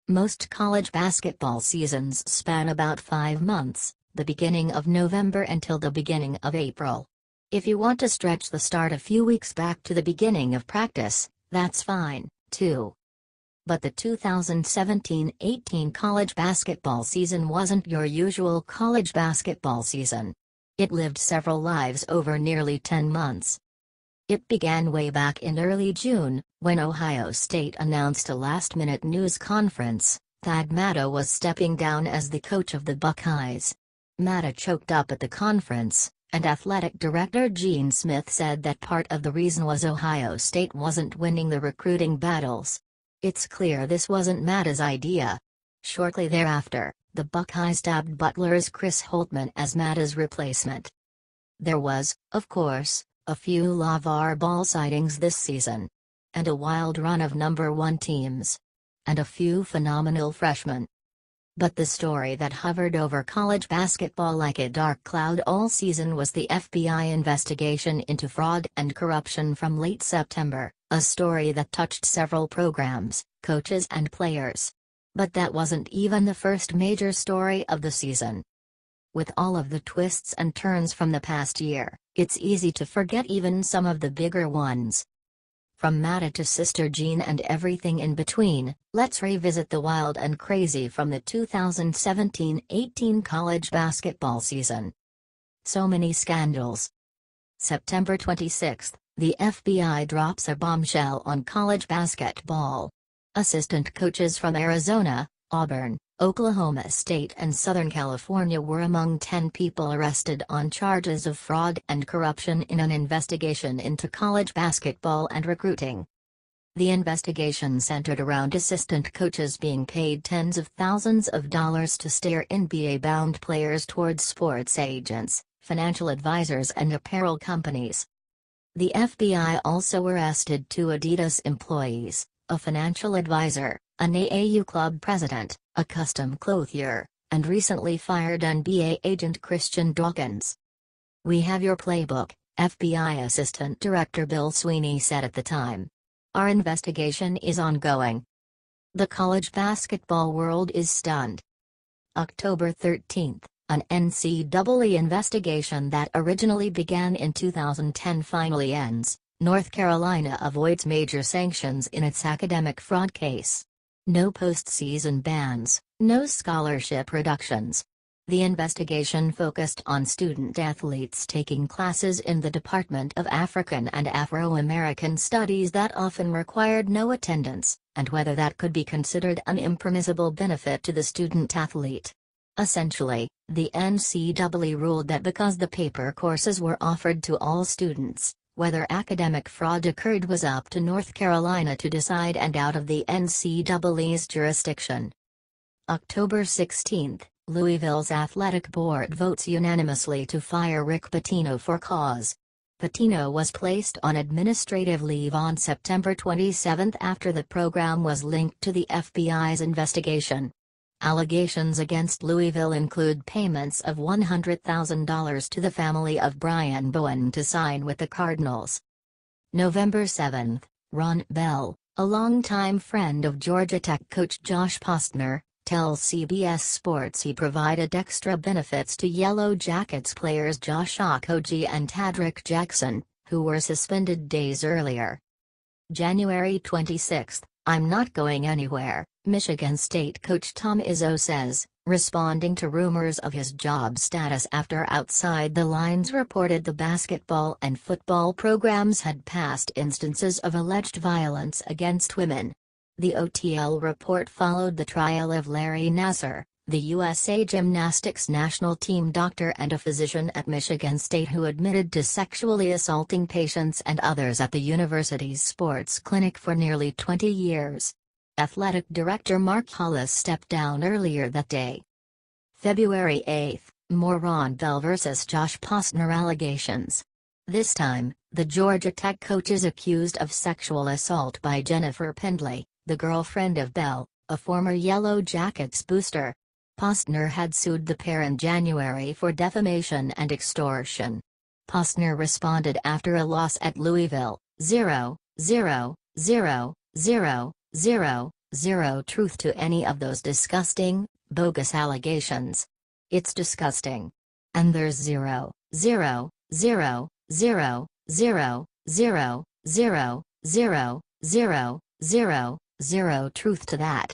Most college basketball seasons span about 5 months, the beginning of November until the beginning of April. If you want to stretch the start a few weeks back to the beginning of practice, that's fine, too. But the 2017-18 college basketball season wasn't your usual college basketball season. It lived several lives over nearly 10 months. It began way back in early June, when Ohio State announced a last-minute news conference that Matta was stepping down as the coach of the Buckeyes. Matta choked up at the conference, and athletic director Gene Smith said that part of the reason was Ohio State wasn't winning the recruiting battles. It's clear this wasn't Matta's idea. Shortly thereafter, the Buckeyes tabbed Butler's Chris Holtmann as Matta's replacement. There was, of course, a few LaVar Ball sightings this season. And a wild run of number 1 teams. And a few phenomenal freshmen. But the story that hovered over college basketball like a dark cloud all season was the FBI investigation into fraud and corruption from late September, a story that touched several programs, coaches and players. But that wasn't even the first major story of the season. With all of the twists and turns from the past year, it's easy to forget even some of the bigger ones. From Matta to Sister Jean and everything in between, let's revisit the wild and crazy from the 2017-18 college basketball season. So many scandals. September 26, the FBI drops a bombshell on college basketball. Assistant coaches from Arizona, Auburn, Oklahoma State and Southern California were among 10 people arrested on charges of fraud and corruption in an investigation into college basketball and recruiting. The investigation centered around assistant coaches being paid tens of thousands of dollars to steer NBA-bound players towards sports agents, financial advisors and apparel companies. The FBI also arrested 2 Adidas employees, a financial advisor, an AAU club president, a custom clothier, and recently fired NBA agent Christian Dawkins. "We have your playbook," FBI Assistant Director Bill Sweeney said at the time. "Our investigation is ongoing." The college basketball world is stunned. October 13, an NCAA investigation that originally began in 2010 finally ends. North Carolina avoids major sanctions in its academic fraud case. No postseason bans, no scholarship reductions. The investigation focused on student athletes taking classes in the Department of African and Afro-American Studies that often required no attendance, and whether that could be considered an impermissible benefit to the student athlete. Essentially, the NCAA ruled that because the paper courses were offered to all students, whether academic fraud occurred was up to North Carolina to decide and out of the NCAA's jurisdiction. October 16, Louisville's athletic board votes unanimously to fire Rick Pitino for cause. Pitino was placed on administrative leave on September 27 after the program was linked to the FBI's investigation. Allegations against Louisville include payments of $100,000 to the family of Brian Bowen to sign with the Cardinals. November 7, Ron Bell, a longtime friend of Georgia Tech coach Josh Postner, tells CBS Sports he provided extra benefits to Yellow Jackets players Josh Okogie and Tadrick Jackson, who were suspended days earlier. January 26, "I'm not going anywhere," Michigan State coach Tom Izzo says, responding to rumors of his job status after Outside the Lines reported the basketball and football programs had past instances of alleged violence against women. The OTL report followed the trial of Larry Nassar, the USA Gymnastics national team doctor and a physician at Michigan State who admitted to sexually assaulting patients and others at the university's sports clinic for nearly 20 years. Athletic director Mark Hollis stepped down earlier that day. February 8, more Ron Bell vs. Josh Postner allegations. This time, the Georgia Tech coach is accused of sexual assault by Jennifer Pendley, the girlfriend of Bell, a former Yellow Jackets booster. Postner had sued the pair in January for defamation and extortion. Postner responded after a loss at Louisville, 0-0-0-0-0-0, Zero truth to any of those disgusting, bogus allegations. It's disgusting. And there's zero, zero, zero, zero, zero, zero, zero, zero, zero, zero, zero truth to that.